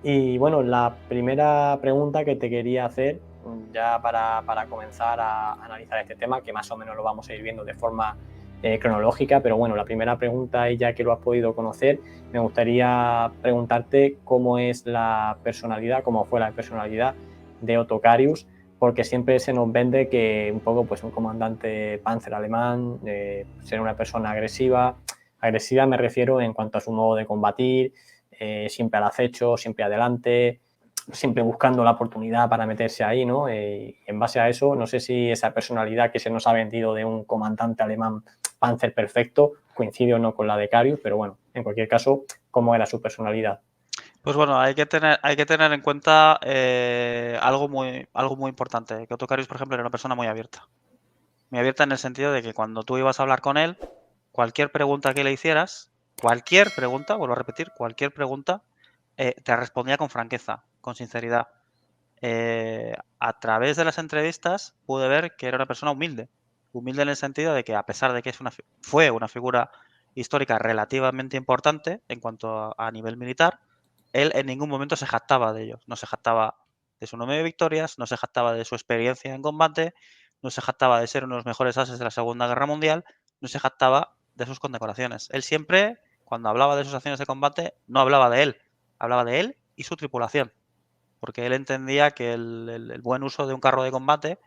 Y bueno, la primera pregunta que te quería hacer, ya para comenzar a analizar este tema, que más o menos lo vamos a ir viendo de forma cronológica, pero bueno, la primera pregunta, y ya que lo has podido conocer, me gustaría preguntarte cómo es la personalidad, cómo fue la personalidad de Otto Carius, porque siempre se nos vende que un poco pues un comandante Panzer alemán, ser una persona agresiva. Agresiva me refiero en cuanto a su modo de combatir, siempre al acecho, siempre adelante, siempre buscando la oportunidad para meterse ahí, ¿no? En base a eso, no sé si esa personalidad que se nos ha vendido de un comandante alemán Panzer perfecto coincide o no con la de Carius, pero bueno, en cualquier caso, ¿cómo era su personalidad? Pues bueno, hay que tener en cuenta algo muy importante, que Otto Carius, por ejemplo, era una persona muy abierta. Muy abierta en el sentido de que cuando tú ibas a hablar con él, cualquier pregunta que le hicieras, cualquier pregunta, vuelvo a repetir, cualquier pregunta, te respondía con franqueza, con sinceridad. A través de las entrevistas pude ver que era una persona humilde. Humilde en el sentido de que a pesar de que fue una figura histórica relativamente importante en cuanto a nivel militar, él en ningún momento se jactaba de ello. No se jactaba de su número de victorias, no se jactaba de su experiencia en combate, no se jactaba de ser uno de los mejores ases de la Segunda Guerra Mundial, no se jactaba de sus condecoraciones. Él siempre, cuando hablaba de sus acciones de combate, no hablaba de él y su tripulación, porque él entendía que el buen uso de un carro de combate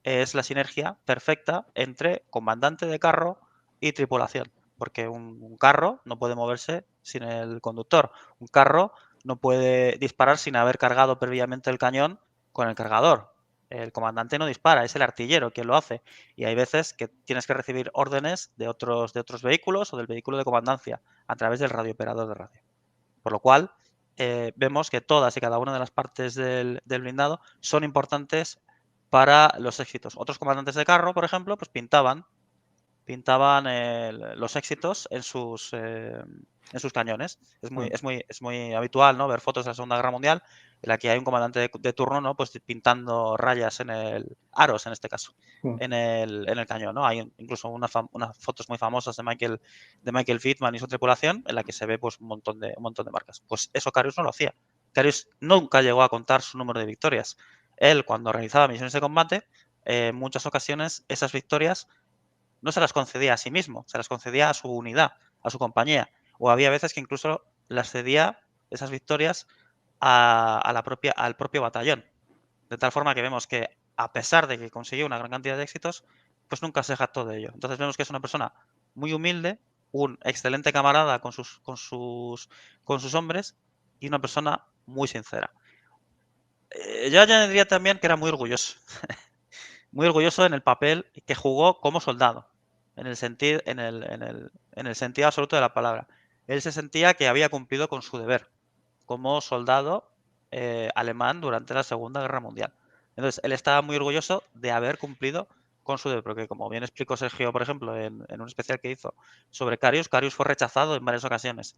es la sinergia perfecta entre comandante de carro y tripulación, porque un carro no puede moverse sin el conductor, un carro no puede disparar sin haber cargado previamente el cañón con el cargador. El comandante no dispara, es el artillero quien lo hace. Y hay veces que tienes que recibir órdenes de otros vehículos o del vehículo de comandancia a través del radiooperador de radio. Por lo cual, vemos que todas y cada una de las partes del blindado son importantes para los éxitos. Otros comandantes de carro, por ejemplo, pues pintaban los éxitos en sus cañones. Mm, Es muy habitual, ¿no?, ver fotos de la Segunda Guerra Mundial en la que hay un comandante de turno, ¿no?, pues pintando rayas aros en este caso, mm. en el cañón, ¿no? Hay incluso unas fotos muy famosas de Michael Pittman y su tripulación en la que se ve pues un montón de marcas. Pues eso Carius no lo hacía. Carius nunca llegó a contar su número de victorias. Él, cuando realizaba misiones de combate, en muchas ocasiones esas victorias no se las concedía a sí mismo, se las concedía a su unidad, a su compañía. O había veces que incluso las cedía, esas victorias, al propio batallón. De tal forma que vemos que, a pesar de que consiguió una gran cantidad de éxitos, pues nunca se jactó de ello. Entonces vemos que es una persona muy humilde, un excelente camarada con sus hombres y una persona muy sincera. Yo añadiría también que era muy orgulloso. Muy orgulloso en el papel que jugó como soldado, en el sentido absoluto de la palabra. Él se sentía que había cumplido con su deber como soldado alemán durante la Segunda Guerra Mundial. Entonces, él estaba muy orgulloso de haber cumplido con su deber, porque como bien explicó Sergio, por ejemplo, en un especial que hizo sobre Carius, Carius fue rechazado en varias ocasiones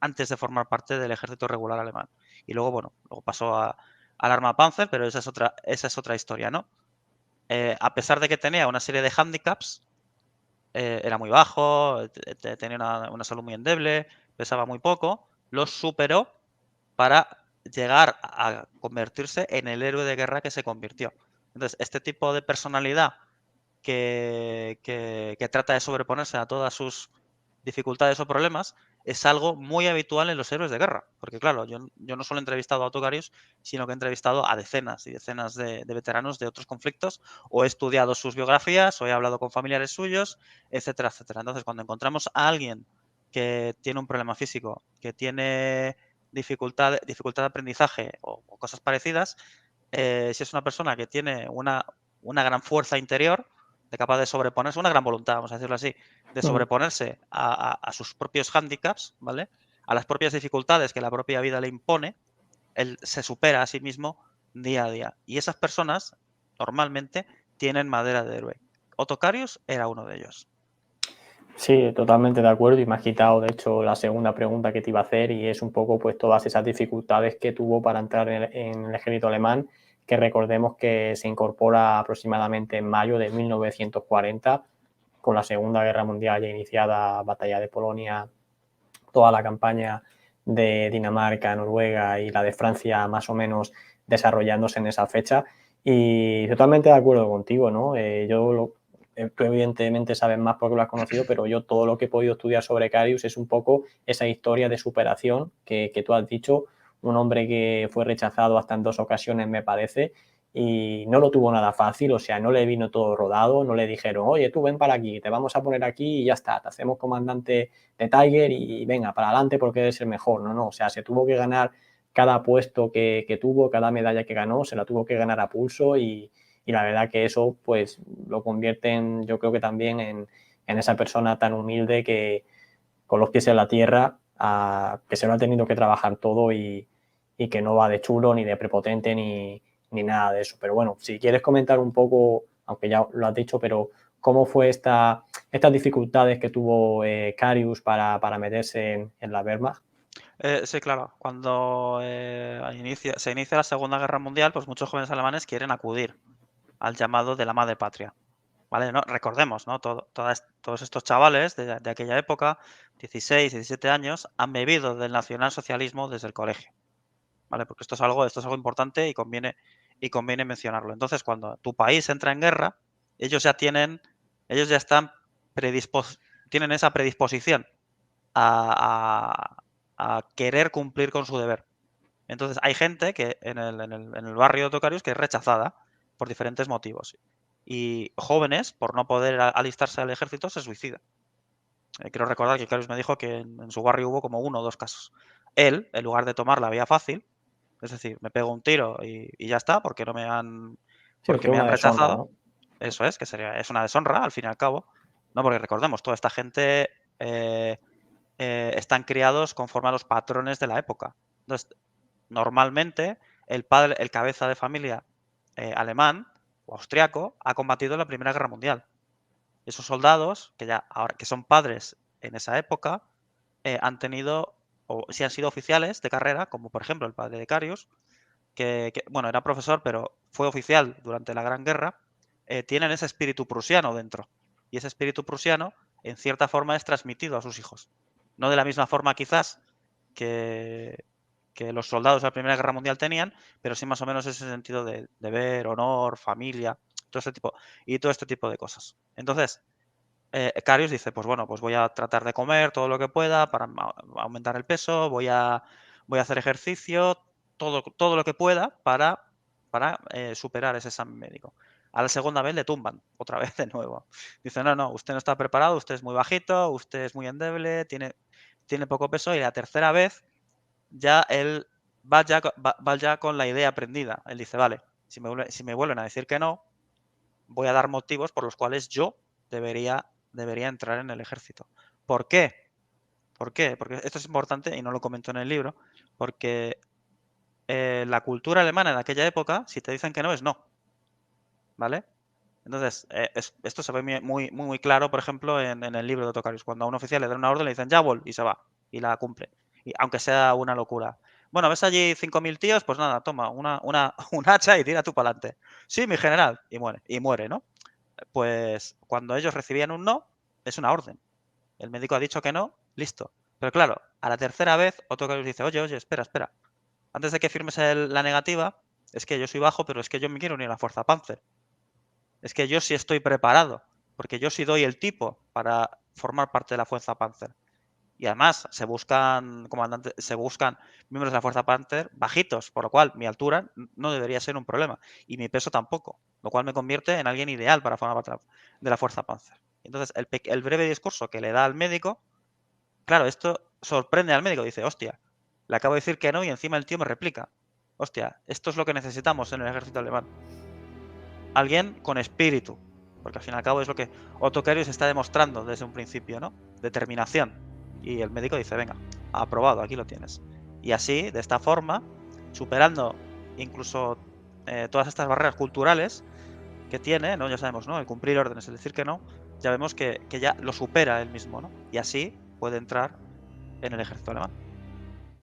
antes de formar parte del ejército regular alemán. Y luego, bueno, luego pasó al arma Panzer, pero esa es otra historia, ¿no? A pesar de que tenía una serie de hándicaps, era muy bajo, tenía una salud muy endeble, pesaba muy poco, los superó para llegar a convertirse en el héroe de guerra que se convirtió. Entonces, este tipo de personalidad que trata de sobreponerse a todas sus dificultades o problemas es algo muy habitual en los héroes de guerra. Porque claro, yo no solo he entrevistado a Autocarius, sino que he entrevistado a decenas y decenas de veteranos de otros conflictos, o he estudiado sus biografías, o he hablado con familiares suyos, etcétera, etcétera. Entonces, cuando encontramos a alguien que tiene un problema físico, que tiene dificultad de aprendizaje o cosas parecidas, si es una persona que tiene una gran fuerza interior, de capaz de sobreponerse, una gran voluntad, vamos a decirlo así, de Mm. sobreponerse a sus propios hándicaps, ¿vale? A las propias dificultades que la propia vida le impone, él se supera a sí mismo día a día. Y esas personas normalmente tienen madera de héroe. Otocarius era uno de ellos. Sí, totalmente de acuerdo, y me has quitado, de hecho, la segunda pregunta que te iba a hacer, y es un poco pues todas esas dificultades que tuvo para entrar en el ejército alemán, que recordemos que se incorpora aproximadamente en mayo de 1940, con la Segunda Guerra Mundial ya iniciada, batalla de Polonia, toda la campaña de Dinamarca, Noruega y la de Francia más o menos desarrollándose en esa fecha. Y totalmente de acuerdo contigo, ¿no? Tú evidentemente sabes más porque lo has conocido, pero yo todo lo que he podido estudiar sobre Carius es un poco esa historia de superación que tú has dicho, un hombre que fue rechazado hasta en 2 ocasiones, me parece, y no lo tuvo nada fácil, o sea, no le vino todo rodado, no le dijeron, oye, tú ven para aquí, te vamos a poner aquí y ya está, te hacemos comandante de Tiger y venga, para adelante porque eres el mejor, no, o sea, se tuvo que ganar cada puesto que tuvo, cada medalla que ganó, se la tuvo que ganar a pulso y la verdad que eso pues lo convierte en, yo creo que también en esa persona tan humilde que con los pies en la tierra, que se lo ha tenido que trabajar todo y que no va de chulo ni de prepotente ni nada de eso. Pero bueno, si quieres comentar un poco, aunque ya lo has dicho, pero cómo fue estas dificultades que tuvo Carius para meterse en la Wehrmacht. Sí, claro. Cuando se inicia la Segunda Guerra Mundial, pues muchos jóvenes alemanes quieren acudir al llamado de la madre patria. ¿Vale? ¿No? Recordemos, ¿no? Todos estos chavales de aquella época, 16, 17 años, han bebido del nacionalsocialismo desde el colegio. ¿Vale? Porque esto es algo importante y conviene mencionarlo. Entonces, cuando tu país entra en guerra, ellos ya tienen, ellos ya están tienen esa predisposición a, a querer cumplir con su deber. Entonces, hay gente que en el barrio de Tocarios que es rechazada por diferentes motivos. Y jóvenes, por no poder alistarse al ejército, se suicidan. Quiero recordar que Carius me dijo que en su barrio hubo como 1 o 2 casos. Él, en lugar de tomar la vía fácil, es decir, me pego un tiro y ya está, Sí, porque fue me una han deshonra, rechazado. ¿no? Eso es, es una deshonra, al fin y al cabo. No, porque recordemos, toda esta gente eh, están criados conforme a los patrones de la época. Entonces, normalmente, el cabeza de familia alemán o austriaco ha combatido en la Primera Guerra Mundial. Esos soldados, que ya ahora que son padres en esa época, han tenido, o si han sido oficiales de carrera, como por ejemplo el padre de Carius, bueno, era profesor, pero fue oficial durante la Gran Guerra, tienen ese espíritu prusiano dentro. Y ese espíritu prusiano, en cierta forma, es transmitido a sus hijos. No de la misma forma, quizás, que, que los soldados de la Primera Guerra Mundial tenían, pero sí más o menos ese sentido de deber, honor, familia, todo este tipo de cosas. Entonces, Carius dice, pues bueno, pues voy a tratar de comer todo lo que pueda para aumentar el peso, voy a hacer ejercicio, todo lo que pueda para superar ese examen médico. A la segunda vez le tumban, otra vez de nuevo. Dice, no, no, usted no está preparado, usted es muy bajito, usted es muy endeble, tiene poco peso y la tercera vez ya él va ya con la idea aprendida. Él dice, vale, si me vuelven a decir que no, voy a dar motivos por los cuales yo debería entrar en el ejército. ¿Por qué? ¿Por qué? Porque esto es importante y no lo comento en el libro, porque la cultura alemana en aquella época, si te dicen que no, es no, ¿vale? Entonces, esto se ve muy claro, por ejemplo, en el libro de Tocarius. Cuando a un oficial le dan una orden, le dicen ya y se va, y la cumple. Y aunque sea una locura. Bueno, ¿ves allí 5.000 tíos? Pues nada, toma, un hacha y tira tú para adelante. Sí, mi general. Y muere, ¿no? Pues cuando ellos recibían un no, es una orden. El médico ha dicho que no, listo. Pero claro, a la tercera vez, otro que les dice, oye, espera, espera. Antes de que firmes la negativa, es que yo soy bajo, pero es que yo me quiero unir a la Fuerza Panzer. Es que yo sí estoy preparado, porque yo sí doy el tipo para formar parte de la Fuerza Panzer. Y además se buscan miembros de la Fuerza Panther bajitos, por lo cual mi altura no debería ser un problema y mi peso tampoco, lo cual me convierte en alguien ideal para formar parte de la Fuerza Panzer. Entonces, el breve discurso que le da al médico, claro, esto sorprende al médico, dice, hostia, le acabo de decir que no y encima el tío me replica. Hostia, esto es lo que necesitamos en el ejército alemán. Alguien con espíritu, porque al fin y al cabo es lo que Otto Karius está demostrando desde un principio, ¿no? Determinación. Y el médico dice, venga, aprobado, aquí lo tienes. Y así, de esta forma, superando incluso todas estas barreras culturales que tiene, ¿no? Ya sabemos, ¿no? El cumplir órdenes, el decir que no, ya vemos que ya lo supera él mismo, ¿no? Y así puede entrar en el ejército alemán.